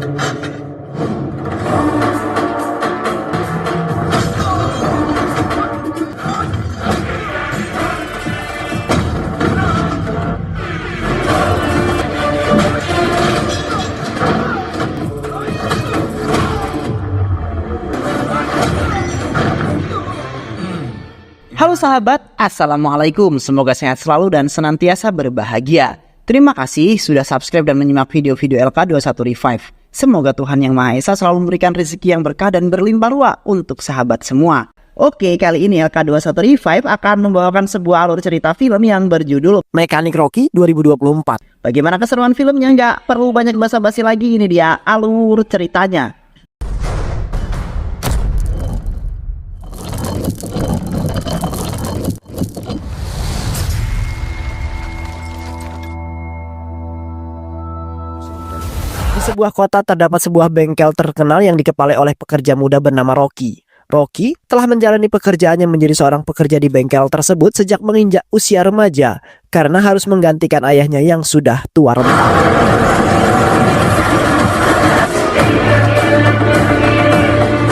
Halo sahabat, Assalamualaikum. Semoga sehat selalu dan senantiasa berbahagia. Terima kasih sudah subscribe dan menyimak video-video LK21 Revive. Semoga Tuhan Yang Maha Esa selalu memberikan rezeki yang berkah dan berlimpah ruah untuk sahabat semua. Oke, kali ini LK21 Revive akan membawakan sebuah alur cerita film yang berjudul Mekanik Rocky 2024. Bagaimana keseruan filmnya? Nggak perlu banyak basa-basi lagi, ini dia alur ceritanya. Di sebuah kota terdapat sebuah bengkel terkenal yang dikepalai oleh pekerja muda bernama Rocky. Rocky telah menjalani pekerjaannya menjadi seorang pekerja di bengkel tersebut sejak menginjak usia remaja karena harus menggantikan ayahnya yang sudah tua renta.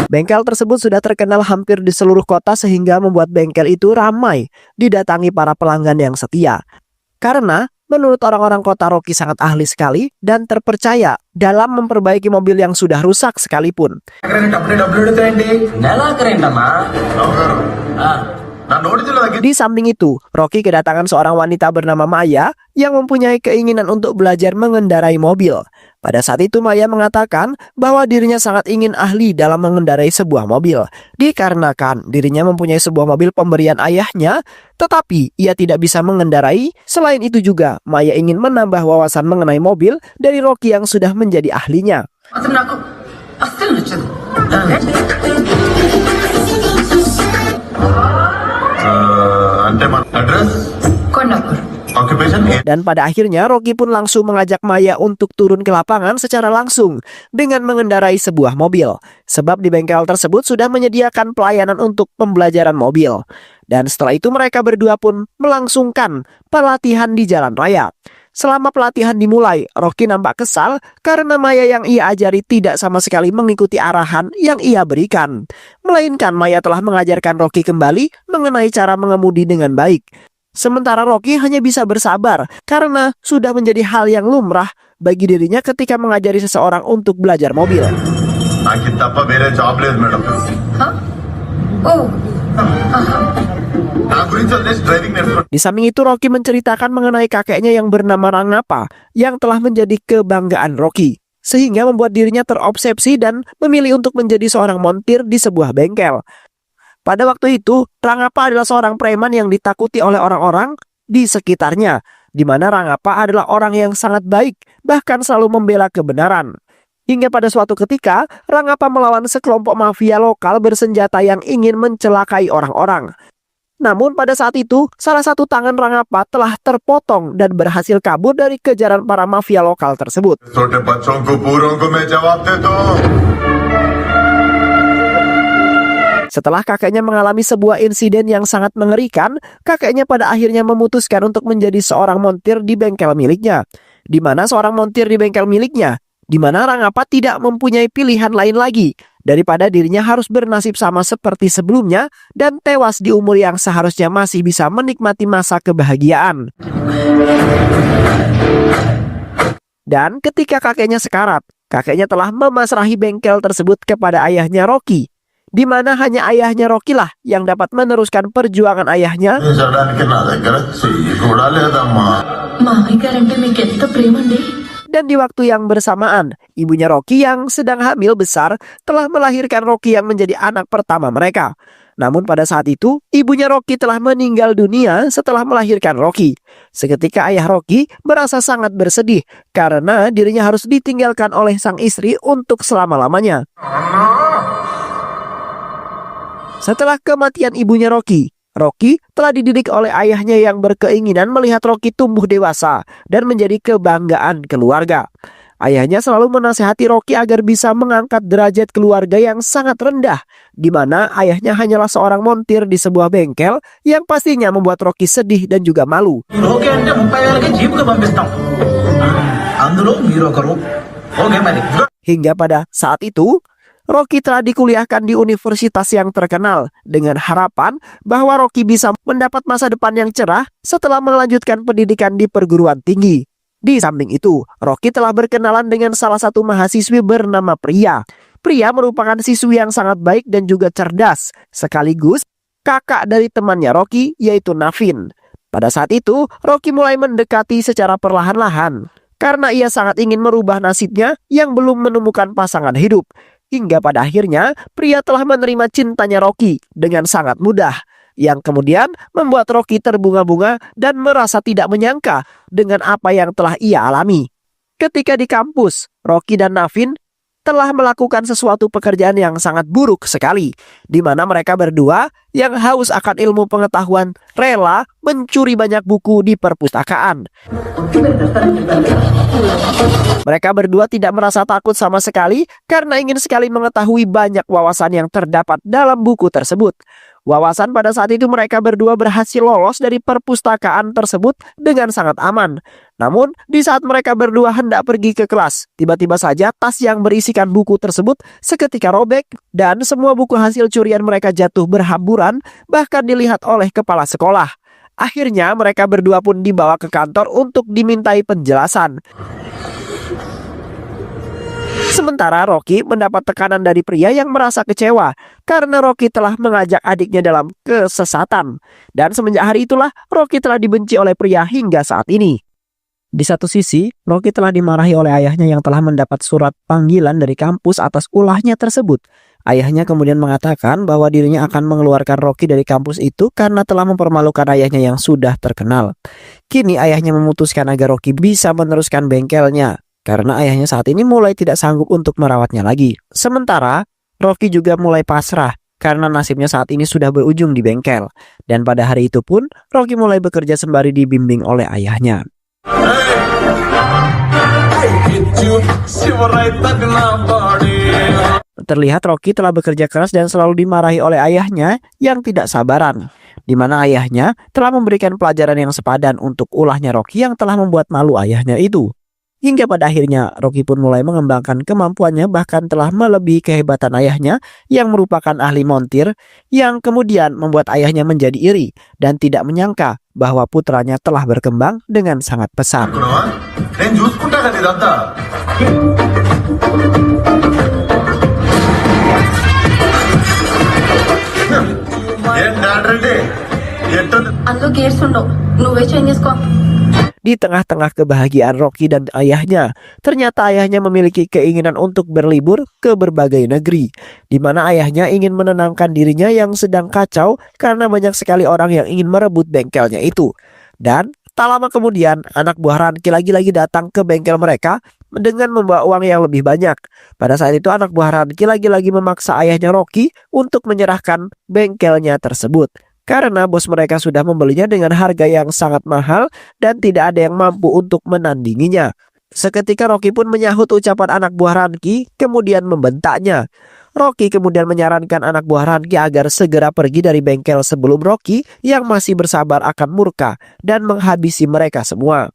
Bengkel tersebut sudah terkenal hampir di seluruh kota sehingga membuat bengkel itu ramai didatangi para pelanggan yang setia. Karena menurut orang-orang kota, Rocky sangat ahli sekali dan terpercaya dalam memperbaiki mobil yang sudah rusak sekalipun. Di samping itu, Rocky kedatangan seorang wanita bernama Maya yang mempunyai keinginan untuk belajar mengendarai mobil. Pada saat itu Maya mengatakan bahwa dirinya sangat ingin ahli dalam mengendarai sebuah mobil. Dikarenakan dirinya mempunyai sebuah mobil pemberian ayahnya, tetapi ia tidak bisa mengendarai. Selain itu juga, Maya ingin menambah wawasan mengenai mobil dari Rocky yang sudah menjadi ahlinya. Dan pada akhirnya Rocky pun langsung mengajak Maya untuk turun ke lapangan secara langsung dengan mengendarai sebuah mobil. Sebab di bengkel tersebut sudah menyediakan pelayanan untuk pembelajaran mobil. Dan setelah itu mereka berdua pun melangsungkan pelatihan di jalan raya. Selama pelatihan dimulai, Rocky nampak kesal karena Maya yang ia ajari tidak sama sekali mengikuti arahan yang ia berikan. Melainkan Maya telah mengajarkan Rocky kembali mengenai cara mengemudi dengan baik. Sementara Rocky hanya bisa bersabar karena sudah menjadi hal yang lumrah bagi dirinya ketika mengajari seseorang untuk belajar mobil. Di samping itu Rocky menceritakan mengenai kakeknya yang bernama Rangappa yang telah menjadi kebanggaan Rocky, sehingga membuat dirinya terobsesi dan memilih untuk menjadi seorang montir di sebuah bengkel. Pada waktu itu, Rangappa adalah seorang preman yang ditakuti oleh orang-orang di sekitarnya, di mana Rangappa adalah orang yang sangat baik, bahkan selalu membela kebenaran. Hingga pada suatu ketika, Rangappa melawan sekelompok mafia lokal bersenjata yang ingin mencelakai orang-orang. Namun pada saat itu, salah satu tangan Rangappa telah terpotong dan berhasil kabur dari kejaran para mafia lokal tersebut. Setelah kakeknya mengalami sebuah insiden yang sangat mengerikan, kakeknya pada akhirnya memutuskan untuk menjadi seorang montir di bengkel miliknya. Di mana seorang montir di bengkel miliknya, di mana Rangappa tidak mempunyai pilihan lain lagi daripada dirinya harus bernasib sama seperti sebelumnya dan tewas di umur yang seharusnya masih bisa menikmati masa kebahagiaan. Dan ketika kakeknya sekarat, kakeknya telah memasrahi bengkel tersebut kepada ayahnya Rocky, di mana hanya ayahnya Rocky lah yang dapat meneruskan perjuangan ayahnya. Dan di waktu yang bersamaan, ibunya Rocky yang sedang hamil besar telah melahirkan Rocky yang menjadi anak pertama mereka. Namun pada saat itu, ibunya Rocky telah meninggal dunia setelah melahirkan Rocky. Seketika ayah Rocky merasa sangat bersedih karena dirinya harus ditinggalkan oleh sang istri untuk selama-lamanya. Setelah kematian ibunya Rocky, Rocky telah dididik oleh ayahnya yang berkeinginan melihat Rocky tumbuh dewasa dan menjadi kebanggaan keluarga. Ayahnya selalu menasihati Rocky agar bisa mengangkat derajat keluarga yang sangat rendah, di mana ayahnya hanyalah seorang montir di sebuah bengkel yang pastinya membuat Rocky sedih dan juga malu. Hingga pada saat itu, Rocky telah dikuliahkan di universitas yang terkenal dengan harapan bahwa Rocky bisa mendapat masa depan yang cerah setelah melanjutkan pendidikan di perguruan tinggi. Di samping itu, Rocky telah berkenalan dengan salah satu mahasiswi bernama Priya. Priya merupakan siswi yang sangat baik dan juga cerdas, sekaligus kakak dari temannya Rocky, yaitu Navin. Pada saat itu, Rocky mulai mendekati secara perlahan-lahan karena ia sangat ingin merubah nasibnya yang belum menemukan pasangan hidup. Hingga pada akhirnya, Priya telah menerima cintanya Rocky dengan sangat mudah, yang kemudian membuat Rocky terbunga-bunga dan merasa tidak menyangka dengan apa yang telah ia alami. Ketika di kampus, Rocky dan Navin telah melakukan sesuatu pekerjaan yang sangat buruk sekali, di mana mereka berdua yang haus akan ilmu pengetahuan rela mencuri banyak buku di perpustakaan. Mereka berdua tidak merasa takut sama sekali karena ingin sekali mengetahui banyak wawasan yang terdapat dalam buku tersebut. Wawasan pada saat itu mereka berdua berhasil lolos dari perpustakaan tersebut dengan sangat aman. Namun, di saat mereka berdua hendak pergi ke kelas, tiba-tiba saja tas yang berisikan buku tersebut seketika robek dan semua buku hasil curian mereka jatuh berhamburan, bahkan dilihat oleh kepala sekolah. Akhirnya mereka berdua pun dibawa ke kantor untuk dimintai penjelasan. Sementara Rocky mendapat tekanan dari Priya yang merasa kecewa karena Rocky telah mengajak adiknya dalam kesesatan. Dan semenjak hari itulah Rocky telah dibenci oleh Priya hingga saat ini. Di satu sisi, Rocky telah dimarahi oleh ayahnya yang telah mendapat surat panggilan dari kampus atas ulahnya tersebut. Ayahnya kemudian mengatakan bahwa dirinya akan mengeluarkan Rocky dari kampus itu karena telah mempermalukan ayahnya yang sudah terkenal. Kini ayahnya memutuskan agar Rocky bisa meneruskan bengkelnya, karena ayahnya saat ini mulai tidak sanggup untuk merawatnya lagi. Sementara, Rocky juga mulai pasrah karena nasibnya saat ini sudah berujung di bengkel. Dan pada hari itu pun, Rocky mulai bekerja sembari dibimbing oleh ayahnya. Terlihat Rocky telah bekerja keras dan selalu dimarahi oleh ayahnya yang tidak sabaran, di mana ayahnya telah memberikan pelajaran yang sepadan untuk ulahnya Rocky yang telah membuat malu ayahnya itu. Hingga pada akhirnya Rocky pun mulai mengembangkan kemampuannya, bahkan telah melebihi kehebatan ayahnya yang merupakan ahli montir, yang kemudian membuat ayahnya menjadi iri dan tidak menyangka bahwa putranya telah berkembang dengan sangat pesat. Di tengah-tengah kebahagiaan Rocky dan ayahnya, ternyata ayahnya memiliki keinginan untuk berlibur ke berbagai negeri, di mana ayahnya ingin menenangkan dirinya yang sedang kacau karena banyak sekali orang yang ingin merebut bengkelnya itu. Dan tak lama kemudian, anak buah Ranki lagi-lagi datang ke bengkel mereka dengan membawa uang yang lebih banyak. Pada saat itu anak buah Ranki lagi-lagi memaksa ayahnya Rocky untuk menyerahkan bengkelnya tersebut, karena bos mereka sudah membelinya dengan harga yang sangat mahal dan tidak ada yang mampu untuk menandinginya. Seketika Rocky pun menyahut ucapan anak buah Ranki, kemudian membentaknya. Rocky kemudian menyarankan anak buah Ranki agar segera pergi dari bengkel sebelum Rocky yang masih bersabar akan murka dan menghabisi mereka semua.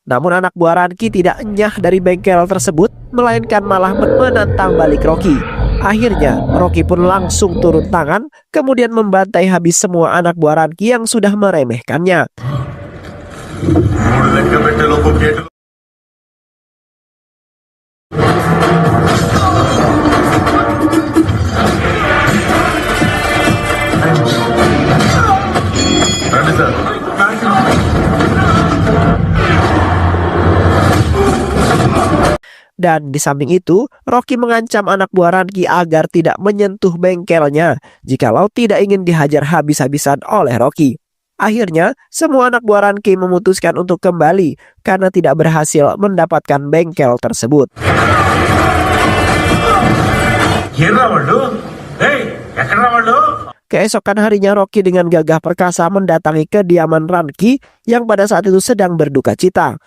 Namun anak buah Ranki tidak enyah dari bengkel tersebut, melainkan malah menantang balik Rocky. Akhirnya Rocky pun langsung turun tangan, kemudian membantai habis semua anak buah Ranki yang sudah meremehkannya. Dan di samping itu, Rocky mengancam anak buah Ranki agar tidak menyentuh bengkelnya jikalau tidak ingin dihajar habis-habisan oleh Rocky. Akhirnya, semua anak buah Ranki memutuskan untuk kembali karena tidak berhasil mendapatkan bengkel tersebut. Keesokan harinya Rocky dengan gagah perkasa mendatangi kediaman Ranki yang pada saat itu sedang berduka cita.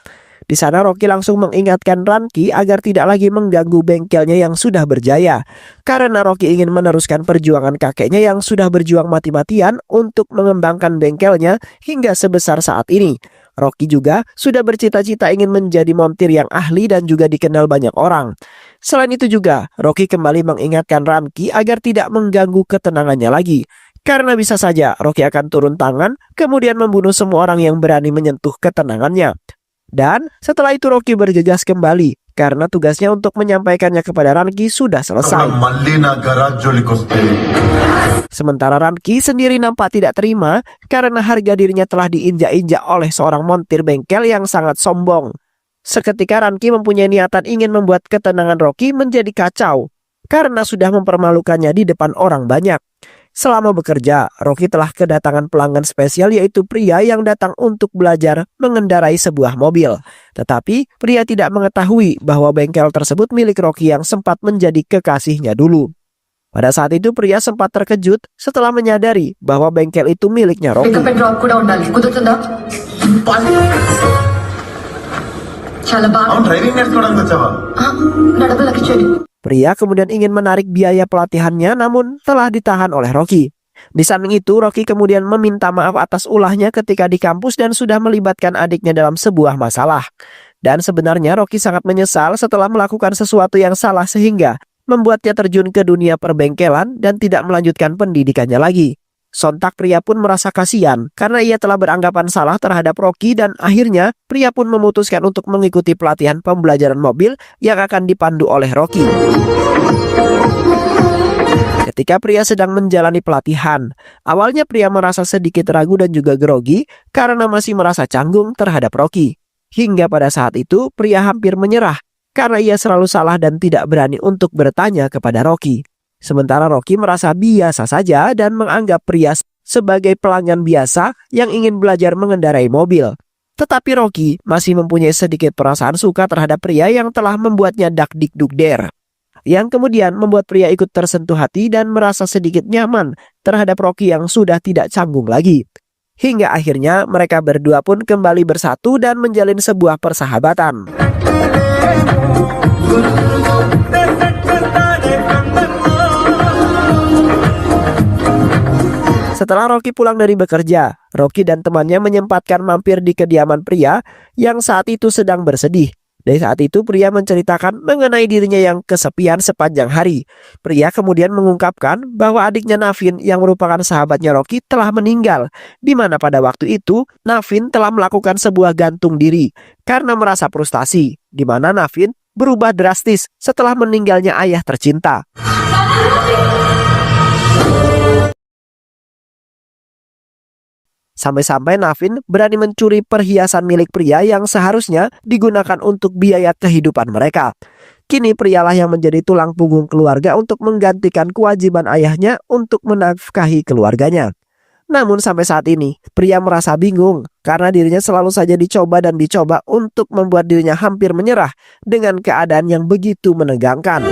Di sana Rocky langsung mengingatkan Ranki agar tidak lagi mengganggu bengkelnya yang sudah berjaya, karena Rocky ingin meneruskan perjuangan kakeknya yang sudah berjuang mati-matian untuk mengembangkan bengkelnya hingga sebesar saat ini. Rocky juga sudah bercita-cita ingin menjadi montir yang ahli dan juga dikenal banyak orang. Selain itu juga, Rocky kembali mengingatkan Ranki agar tidak mengganggu ketenangannya lagi. Karena bisa saja Rocky akan turun tangan, kemudian membunuh semua orang yang berani menyentuh ketenangannya. Dan setelah itu Rocky bergegas kembali, karena tugasnya untuk menyampaikannya kepada Ranki sudah selesai. Sementara Ranki sendiri nampak tidak terima karena harga dirinya telah diinjak-injak oleh seorang montir bengkel yang sangat sombong. Seketika Ranki mempunyai niatan ingin membuat ketenangan Rocky menjadi kacau karena sudah mempermalukannya di depan orang banyak. Selama bekerja, Rocky telah kedatangan pelanggan spesial yaitu pria yang datang untuk belajar mengendarai sebuah mobil. Tetapi pria tidak mengetahui bahwa bengkel tersebut milik Rocky yang sempat menjadi kekasihnya dulu. Pada saat itu pria sempat terkejut setelah menyadari bahwa bengkel itu miliknya Rocky. Pria kemudian ingin menarik biaya pelatihannya namun telah ditahan oleh Rocky. Di samping itu Rocky kemudian meminta maaf atas ulahnya ketika di kampus dan sudah melibatkan adiknya dalam sebuah masalah. Dan sebenarnya Rocky sangat menyesal setelah melakukan sesuatu yang salah sehingga membuatnya terjun ke dunia perbengkelan dan tidak melanjutkan pendidikannya lagi. Sontak pria pun merasa kasihan karena ia telah beranggapan salah terhadap Rocky dan akhirnya pria pun memutuskan untuk mengikuti pelatihan pembelajaran mobil yang akan dipandu oleh Rocky. Ketika pria sedang menjalani pelatihan, awalnya pria merasa sedikit ragu dan juga grogi karena masih merasa canggung terhadap Rocky. Hingga pada saat itu pria hampir menyerah karena ia selalu salah dan tidak berani untuk bertanya kepada Rocky. Sementara Rocky merasa biasa saja dan menganggap pria sebagai pelanggan biasa yang ingin belajar mengendarai mobil. Tetapi Rocky masih mempunyai sedikit perasaan suka terhadap pria yang telah membuatnya dakdikdukder. Yang kemudian membuat pria ikut tersentuh hati dan merasa sedikit nyaman terhadap Rocky yang sudah tidak canggung lagi. Hingga akhirnya mereka berdua pun kembali bersatu dan menjalin sebuah persahabatan. Setelah Rocky pulang dari bekerja, Rocky dan temannya menyempatkan mampir di kediaman pria yang saat itu sedang bersedih. Dari saat itu pria menceritakan mengenai dirinya yang kesepian sepanjang hari. Pria kemudian mengungkapkan bahwa adiknya Navin yang merupakan sahabatnya Rocky telah meninggal, di mana pada waktu itu Navin telah melakukan sebuah gantung diri karena merasa frustasi, di mana Navin berubah drastis setelah meninggalnya ayah tercinta. Sampai-sampai Navin berani mencuri perhiasan milik pria yang seharusnya digunakan untuk biaya kehidupan mereka. Kini prialah yang menjadi tulang punggung keluarga untuk menggantikan kewajiban ayahnya untuk menafkahi keluarganya. Namun sampai saat ini, pria merasa bingung karena dirinya selalu saja dicoba dan dicoba untuk membuat dirinya hampir menyerah dengan keadaan yang begitu menegangkan.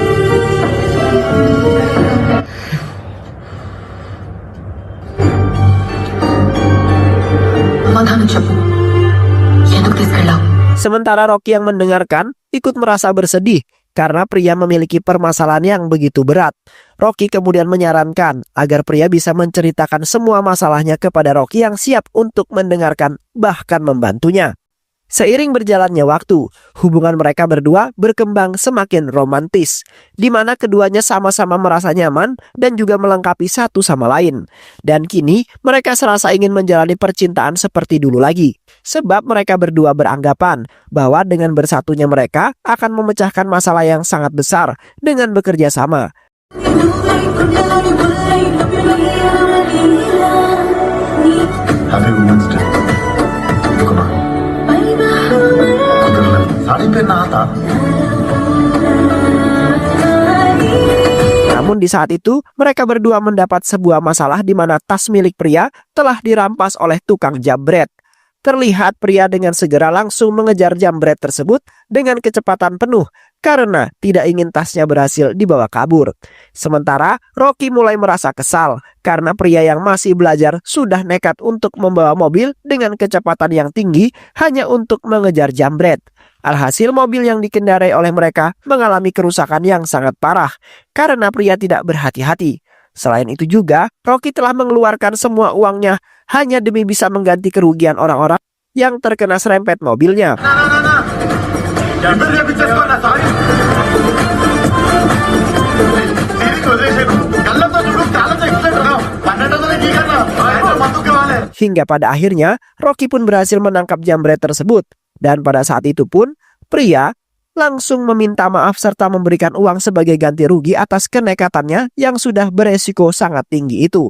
Sementara Rocky yang mendengarkan ikut merasa bersedih karena pria memiliki permasalahan yang begitu berat. Rocky kemudian menyarankan agar pria bisa menceritakan semua masalahnya kepada Rocky yang siap untuk mendengarkan bahkan membantunya. Seiring berjalannya waktu, hubungan mereka berdua berkembang semakin romantis, di mana keduanya sama-sama merasa nyaman dan juga melengkapi satu sama lain. Dan kini mereka serasa ingin menjalani percintaan seperti dulu lagi, sebab mereka berdua beranggapan bahwa dengan bersatunya mereka akan memecahkan masalah yang sangat besar dengan bekerja sama. Happy Women's Day. Namun di saat itu mereka berdua mendapat sebuah masalah di mana tas milik pria telah dirampas oleh tukang jambret. Terlihat pria dengan segera langsung mengejar jambret tersebut dengan kecepatan penuh karena tidak ingin tasnya berhasil dibawa kabur. Sementara Rocky mulai merasa kesal karena pria yang masih belajar sudah nekat untuk membawa mobil dengan kecepatan yang tinggi hanya untuk mengejar jambret. Alhasil mobil yang dikendarai oleh mereka mengalami kerusakan yang sangat parah karena pria tidak berhati-hati. Selain itu juga, Rocky telah mengeluarkan semua uangnya hanya demi bisa mengganti kerugian orang-orang yang terkena serempet mobilnya. Hingga pada akhirnya, Rocky pun berhasil menangkap jambret tersebut. Dan pada saat itu pun, pria langsung meminta maaf serta memberikan uang sebagai ganti rugi atas kenekatannya yang sudah beresiko sangat tinggi itu.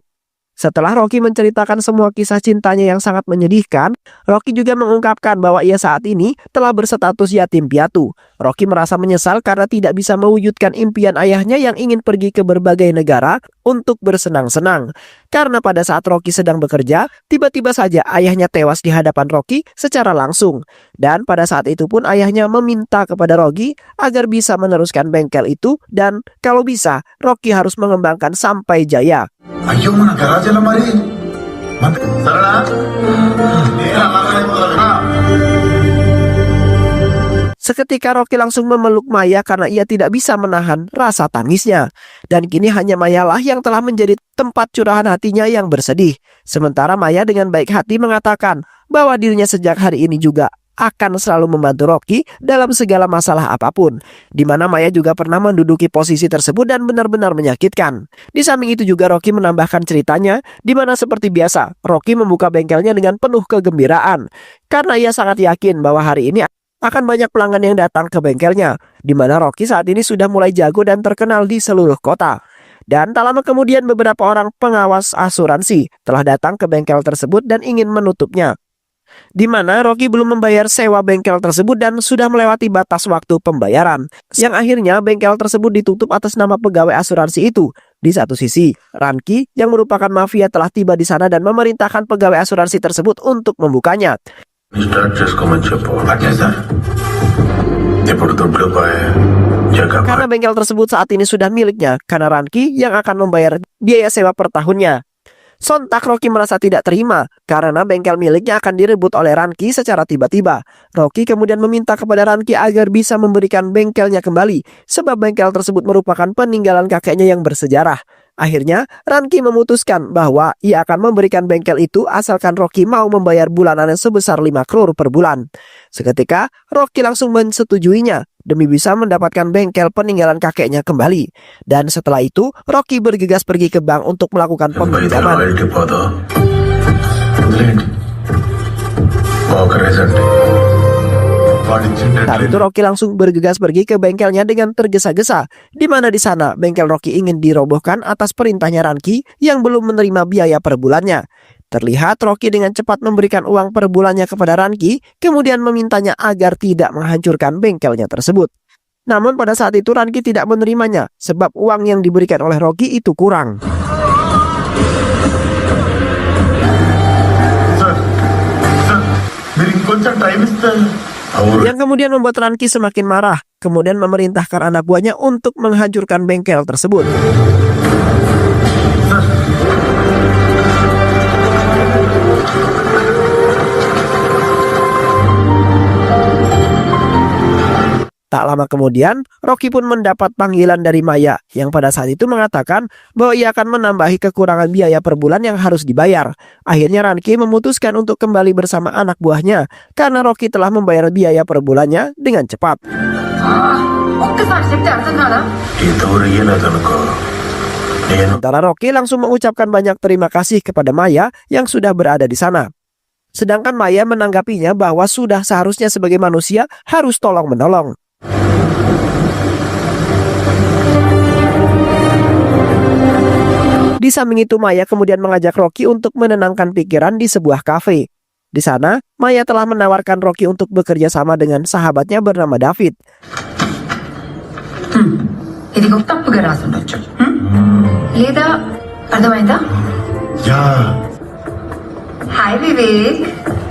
Setelah Rocky menceritakan semua kisah cintanya yang sangat menyedihkan, Rocky juga mengungkapkan bahwa ia saat ini telah berstatus yatim piatu. Rocky merasa menyesal karena tidak bisa mewujudkan impian ayahnya yang ingin pergi ke berbagai negara untuk bersenang-senang. Karena pada saat Rocky sedang bekerja, tiba-tiba saja ayahnya tewas di hadapan Rocky secara langsung. Dan pada saat itu pun ayahnya meminta kepada Rocky agar bisa meneruskan bengkel itu dan kalau bisa Rocky harus mengembangkan sampai jaya. Ayo mana garajala mari. Sarana. Seketika Rocky langsung memeluk Maya karena ia tidak bisa menahan rasa tangisnya. Dan kini hanya Mayalah yang telah menjadi tempat curahan hatinya yang bersedih. Sementara Maya dengan baik hati mengatakan bahwa dirinya sejak hari ini juga akan selalu membantu Rocky dalam segala masalah apapun. Di mana Maya juga pernah menduduki posisi tersebut dan benar-benar menyakitkan. Di samping itu juga Rocky menambahkan ceritanya, di mana seperti biasa Rocky membuka bengkelnya dengan penuh kegembiraan. Karena ia sangat yakin bahwa hari ini akan banyak pelanggan yang datang ke bengkelnya. Di mana Rocky saat ini sudah mulai jago dan terkenal di seluruh kota. Dan tak lama kemudian beberapa orang pengawas asuransi telah datang ke bengkel tersebut dan ingin menutupnya. Di mana Rocky belum membayar sewa bengkel tersebut dan sudah melewati batas waktu pembayaran. Yang akhirnya bengkel tersebut ditutup atas nama pegawai asuransi itu. Di satu sisi, Ranki yang merupakan mafia telah tiba di sana dan memerintahkan pegawai asuransi tersebut untuk membukanya. Karena bengkel tersebut saat ini sudah miliknya, karena Ranki yang akan membayar biaya sewa per tahunnya. Sontak Rocky merasa tidak terima karena bengkel miliknya akan direbut oleh Ranki secara tiba-tiba. Rocky kemudian meminta kepada Ranki agar bisa memberikan bengkelnya kembali sebab bengkel tersebut merupakan peninggalan kakeknya yang bersejarah. Akhirnya Ranki memutuskan bahwa ia akan memberikan bengkel itu asalkan Rocky mau membayar bulanannya sebesar 5 crore per bulan. Seketika Rocky langsung mensetujuinya demi bisa mendapatkan bengkel peninggalan kakeknya kembali. Dan setelah itu Rocky bergegas pergi ke bank untuk melakukan peminjaman. Saat itu Rocky langsung bergegas pergi ke bengkelnya dengan tergesa-gesa, di mana di sana bengkel Rocky ingin dirobohkan atas perintahnya Ranki yang belum menerima biaya per bulannya. Terlihat Rocky dengan cepat memberikan uang per bulannya kepada Ranki, kemudian memintanya agar tidak menghancurkan bengkelnya tersebut. Namun pada saat itu Ranki tidak menerimanya, sebab uang yang diberikan oleh Rocky itu kurang. Yang kemudian membuat Ranki semakin marah, kemudian memerintahkan anak buahnya untuk menghancurkan bengkel tersebut. Tak lama kemudian, Rocky pun mendapat panggilan dari Maya yang pada saat itu mengatakan bahwa ia akan menambahi kekurangan biaya per bulan yang harus dibayar. Akhirnya Ranki memutuskan untuk kembali bersama anak buahnya karena Rocky telah membayar biaya per bulannya dengan cepat. Sementara Rocky langsung mengucapkan banyak terima kasih kepada Maya yang sudah berada di sana. Sedangkan Maya menanggapinya bahwa sudah seharusnya sebagai manusia harus tolong-menolong. Di samping itu Maya kemudian mengajak Rocky untuk menenangkan pikiran di sebuah kafe. Di sana, Maya telah menawarkan Rocky untuk bekerja sama dengan sahabatnya bernama David. ఇది ఒక తప్పుగా రాసి ఉండొచ్చు లేదా అర్థమైందా Hai Vivek.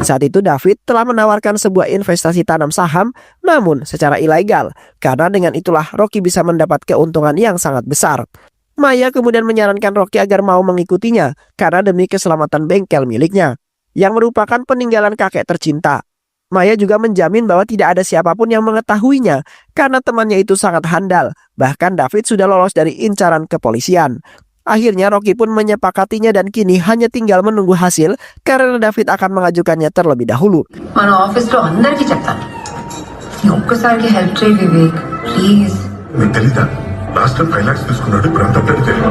Saat itu David telah menawarkan sebuah investasi tanam saham, namun secara ilegal, karena dengan itulah Rocky bisa mendapat keuntungan yang sangat besar. Maya kemudian menyarankan Rocky agar mau mengikutinya, karena demi keselamatan bengkel miliknya, yang merupakan peninggalan kakek tercinta. Maya juga menjamin bahwa tidak ada siapapun yang mengetahuinya, karena temannya itu sangat handal, bahkan David sudah lolos dari incaran kepolisian. Akhirnya Rocky pun menyepakatinya dan kini hanya tinggal menunggu hasil karena David akan mengajukannya terlebih dahulu. మన ఆఫీస్లో అందరికీ చెప్తాను ఈ ఒక్కసారికి హెల్ప్ చేయి వివేక్ ప్లీజ్. నీకు తెలీదా last time 5 lakhs తీసుకున్నాడు ఇప్పుడు అంత తెలియదు.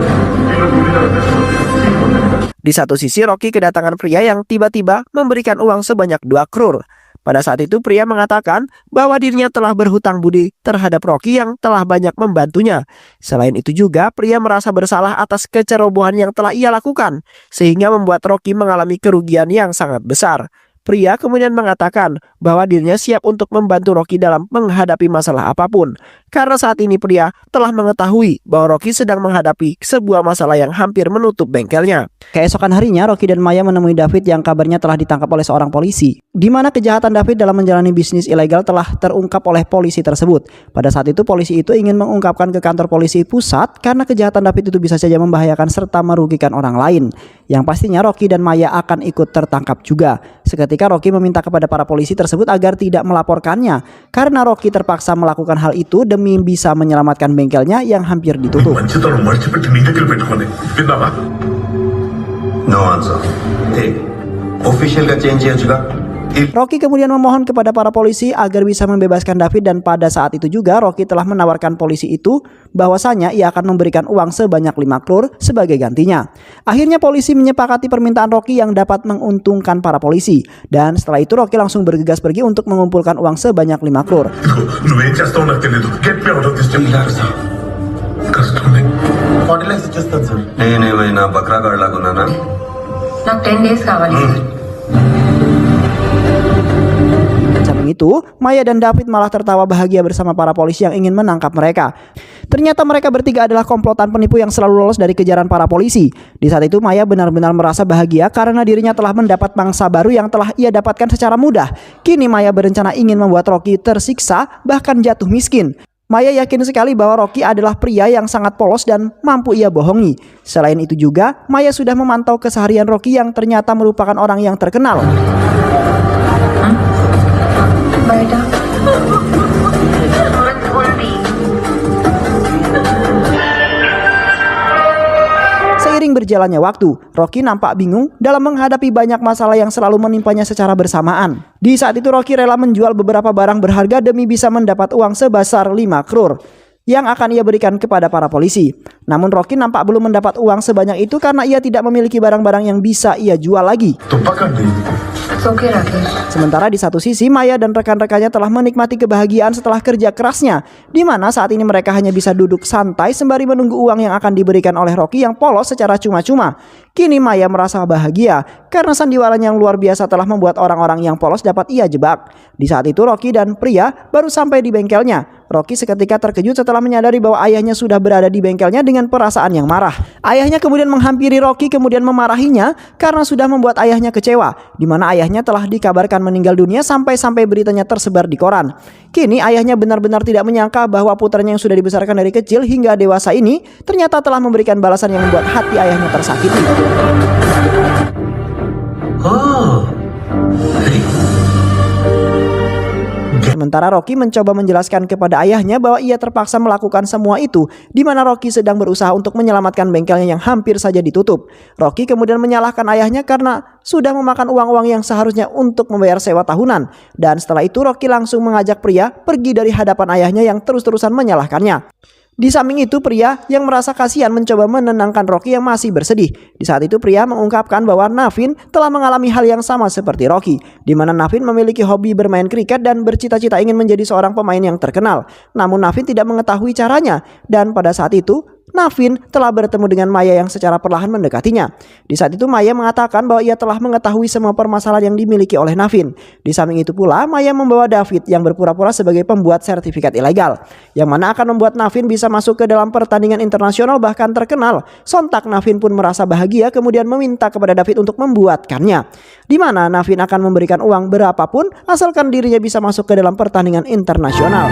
Di satu sisi Rocky kedatangan pria yang tiba-tiba memberikan uang sebanyak 2 crore. Pada saat itu pria mengatakan bahwa dirinya telah berhutang budi terhadap Rocky yang telah banyak membantunya. Selain itu juga pria merasa bersalah atas kecerobohan yang telah ia lakukan sehingga membuat Rocky mengalami kerugian yang sangat besar. Pria kemudian mengatakan bahwa dirinya siap untuk membantu Rocky dalam menghadapi masalah apapun. Karena saat ini pria telah mengetahui bahwa Rocky sedang menghadapi sebuah masalah yang hampir menutup bengkelnya. Keesokan harinya, Rocky dan Maya menemui David yang kabarnya telah ditangkap oleh seorang polisi, di mana kejahatan David dalam menjalani bisnis ilegal telah terungkap oleh polisi tersebut. Pada saat itu, polisi itu ingin mengungkapkan ke kantor polisi pusat karena kejahatan David itu bisa saja membahayakan serta merugikan orang lain. Yang pastinya Rocky dan Maya akan ikut tertangkap juga. Seketika Rocky meminta kepada para polisi tersebut agar tidak melaporkannya, karena Rocky terpaksa melakukan hal itu demi bisa menyelamatkan bengkelnya yang hampir ditutup. మంచితనం మర్చిపెట్టి నీ దగ్గర పెట్టుకోండి విన్నావా? No answer official గా చేంజ్ చేయొచ్చుగా. Rocky kemudian memohon kepada para polisi agar bisa membebaskan David dan pada saat itu juga Rocky telah menawarkan polisi itu bahwasanya ia akan memberikan uang sebanyak 5 crore sebagai gantinya. Akhirnya polisi menyepakati permintaan Rocky yang dapat menguntungkan para polisi dan setelah itu Rocky langsung bergegas pergi untuk mengumpulkan uang sebanyak 5 crore. ఇదిగో నువ్వేం చేస్తావో నాకు తెలియదు. Get me out of this temple. కష్టమే. 40 lakhs ఇచ్చేస్తాను సార్. నేనేమైనా బక్రాగాడ్ లాగున్నానా? నాకు 10 days కావాలి sir. Samping itu, Maya dan David malah tertawa bahagia bersama para polisi yang ingin menangkap mereka. Ternyata mereka bertiga adalah komplotan penipu yang selalu lolos dari kejaran para polisi. Di saat itu Maya benar-benar merasa bahagia karena dirinya telah mendapat mangsa baru yang telah ia dapatkan secara mudah. Kini Maya berencana ingin membuat Rocky tersiksa bahkan jatuh miskin. Maya yakin sekali bahwa Rocky adalah pria yang sangat polos dan mampu ia bohongi. Selain itu juga, Maya sudah memantau keseharian Rocky yang ternyata merupakan orang yang terkenal. బయట Seiring berjalannya waktu, Rocky nampak bingung dalam menghadapi banyak masalah yang selalu menimpanya secara bersamaan. Di saat itu Rocky rela menjual beberapa barang berharga demi bisa mendapat uang sebesar 5 crore yang akan ia berikan kepada para polisi. Namun Rocky nampak belum mendapat uang sebanyak itu karena ia tidak memiliki barang-barang yang bisa ia jual lagi. తుప్పకండి. ఓకే Rakesh. Sementara di satu sisi Maya dan rekan-rekannya telah menikmati kebahagiaan setelah kerja kerasnya, di mana saat ini mereka hanya bisa duduk santai sembari menunggu uang yang akan diberikan oleh Rocky yang polos secara cuma-cuma. Kini Maya merasa bahagia karena sandiwaranya yang luar biasa telah membuat orang-orang yang polos dapat ia jebak. Di saat itu Rocky dan pria baru sampai di bengkelnya. Rocky seketika terkejut setelah menyadari bahwa ayahnya sudah berada di bengkelnya dengan perasaan yang marah. Ayahnya kemudian menghampiri Rocky kemudian memarahinya karena sudah membuat ayahnya kecewa, di mana ayahnya telah dikabarkan meninggal dunia sampai-sampai beritanya tersebar di koran. Kini ayahnya benar-benar tidak menyangka bahwa putranya yang sudah dibesarkan dari kecil hingga dewasa ini ternyata telah memberikan balasan yang membuat hati ayahnya tersakiti. Sementara Rocky mencoba menjelaskan kepada ayahnya bahwa ia terpaksa melakukan semua itu, di mana Rocky sedang berusaha untuk menyelamatkan bengkelnya yang hampir saja ditutup. Rocky kemudian menyalahkan ayahnya karena sudah memakan uang-uang yang seharusnya untuk membayar sewa tahunan. Dan setelah itu Rocky langsung mengajak pria pergi dari hadapan ayahnya yang terus-terusan menyalahkannya. Di samping itu pria yang merasa kasihan mencoba menenangkan Rocky yang masih bersedih. Di saat itu pria mengungkapkan bahwa Navin telah mengalami hal yang sama seperti Rocky, di mana Navin memiliki hobi bermain kriket dan bercita-cita ingin menjadi seorang pemain yang terkenal. Namun Navin tidak mengetahui caranya dan pada saat itu Navin telah bertemu dengan Maya yang secara perlahan mendekatinya. Di saat itu Maya mengatakan bahwa ia telah mengetahui semua permasalahan yang dimiliki oleh Navin. Di samping itu pula Maya membawa David yang berpura-pura sebagai pembuat sertifikat ilegal, yang mana akan membuat Navin bisa masuk ke dalam pertandingan internasional bahkan terkenal. Sontak Navin pun merasa bahagia kemudian meminta kepada David untuk membuatkannya, di mana Navin akan memberikan uang berapapun asalkan dirinya bisa masuk ke dalam pertandingan internasional.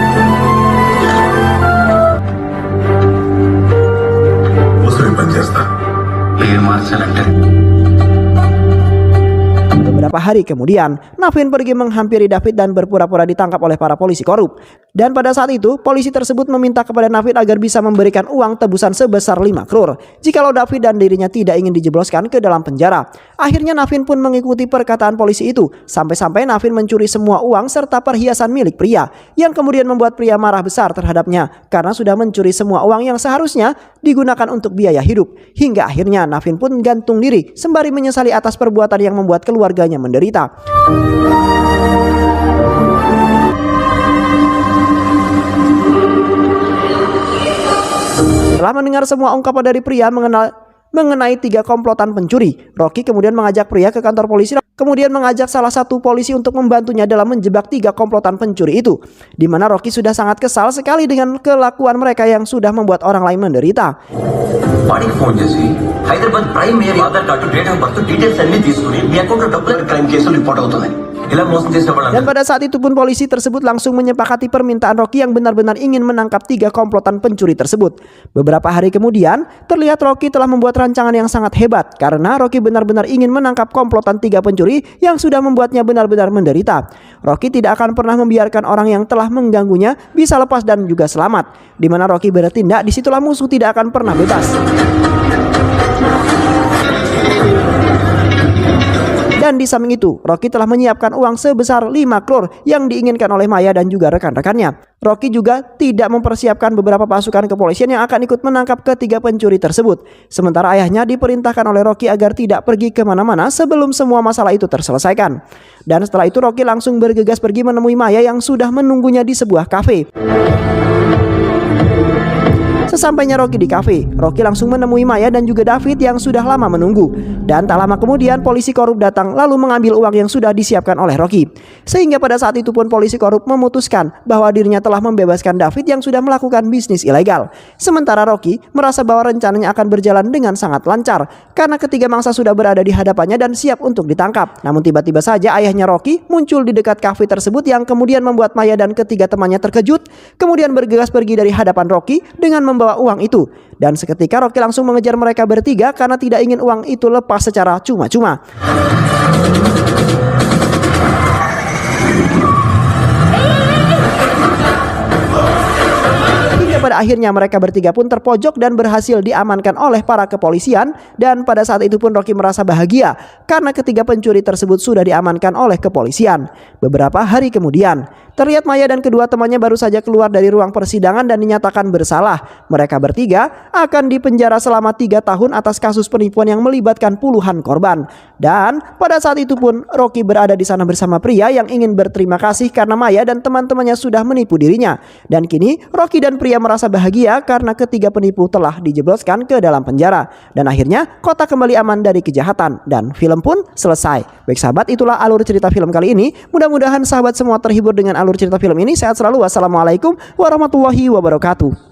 Beberapa hari kemudian, Navin pergi menghampiri David dan berpura-pura ditangkap oleh para polisi korup. Dan pada saat itu, polisi tersebut meminta kepada Navin agar bisa memberikan uang tebusan sebesar 5 crore jikalau David dan dirinya tidak ingin dijebloskan ke dalam penjara. Akhirnya Navin pun mengikuti perkataan polisi itu, sampai-sampai Navin mencuri semua uang serta perhiasan milik pria, yang kemudian membuat pria marah besar terhadapnya karena sudah mencuri semua uang yang seharusnya digunakan untuk biaya hidup. Hingga akhirnya Navin pun gantung diri sembari menyesali atas perbuatan yang membuat keluarganya menderita. Setelah mendengar semua ungkapan dari pria mengenai 3 komplotan pencuri, Rocky kemudian mengajak pria ke kantor polisi, kemudian mengajak salah satu polisi untuk membantunya dalam menjebak 3 komplotan pencuri itu, di mana Rocky sudah sangat kesal sekali dengan kelakuan mereka yang sudah membuat orang lain menderita. వాడికి ఫోన్ చేసి Hyderabad prime mayor Aadhaar card date of birth details అన్ని తీసుకుని మీ అకౌంట్ లో డబ్బులు క్రైమ్ కేసులు రిపోర్ట్ అవుతున్నాయి. ఇలా మోసం చేసే వాళ్ళ Dan pada saat itu pun polisi tersebut langsung menyepakati permintaan Rocky yang benar-benar ingin menangkap 3 komplotan pencuri tersebut. Beberapa hari kemudian, terlihat Rocky telah membuat rancangan yang sangat hebat karena Rocky benar-benar ingin menangkap komplotan 3 pencuri yang sudah membuatnya benar-benar menderita. Rocky tidak akan pernah membiarkan orang yang telah mengganggunya bisa lepas dan juga selamat. Di mana Rocky bertindak, disitulah musuh tidak akan pernah bebas. Dan di samping itu, Rocky telah menyiapkan uang sebesar 5 crore yang diinginkan oleh Maya dan juga rekan-rekannya. Rocky juga tidak mempersiapkan beberapa pasukan kepolisian yang akan ikut menangkap ketiga pencuri tersebut. Sementara ayahnya diperintahkan oleh Rocky agar tidak pergi kemana-mana sebelum semua masalah itu terselesaikan. Dan setelah itu Rocky langsung bergegas pergi menemui Maya yang sudah menunggunya di sebuah kafe. Sesampainya Rocky di kafe, Rocky langsung menemui Maya dan juga David yang sudah lama menunggu. Dan tak lama kemudian polisi korup datang lalu mengambil uang yang sudah disiapkan oleh Rocky. Sehingga pada saat itu pun polisi korup memutuskan bahwa dirinya telah membebaskan David yang sudah melakukan bisnis ilegal. Sementara Rocky merasa bahwa rencananya akan berjalan dengan sangat lancar karena ketiga mangsa sudah berada di hadapannya dan siap untuk ditangkap. Namun tiba-tiba saja ayahnya Rocky muncul di dekat kafe tersebut yang kemudian membuat Maya dan ketiga temannya terkejut, kemudian bergegas pergi dari hadapan Rocky dengan membawa uang itu. Dan seketika Rocky langsung mengejar mereka bertiga karena tidak ingin uang itu lepas secara cuma-cuma. Pada akhirnya mereka bertiga pun terpojok dan berhasil diamankan oleh para kepolisian. Dan pada saat itu pun Rocky merasa bahagia karena ketiga pencuri tersebut sudah diamankan oleh kepolisian. Beberapa hari kemudian, terlihat Maya dan kedua temannya baru saja keluar dari ruang persidangan dan dinyatakan bersalah. Mereka bertiga akan dipenjara selama 3 tahun atas kasus penipuan yang melibatkan puluhan korban. Dan pada saat itu pun Rocky berada di sana bersama pria yang ingin berterima kasih karena Maya dan teman-temannya sudah menipu dirinya. Dan kini Rocky dan pria merasa bahagia karena ketiga penipu telah dijebloskan ke dalam penjara. Dan akhirnya kota kembali aman dari kejahatan dan film pun selesai. Baik sahabat, itulah alur cerita film kali ini. Mudah-mudahan sahabat semua terhibur dengan alur cerita film ini. Sehat selalu. Wassalamualaikum warahmatullahi wabarakatuh.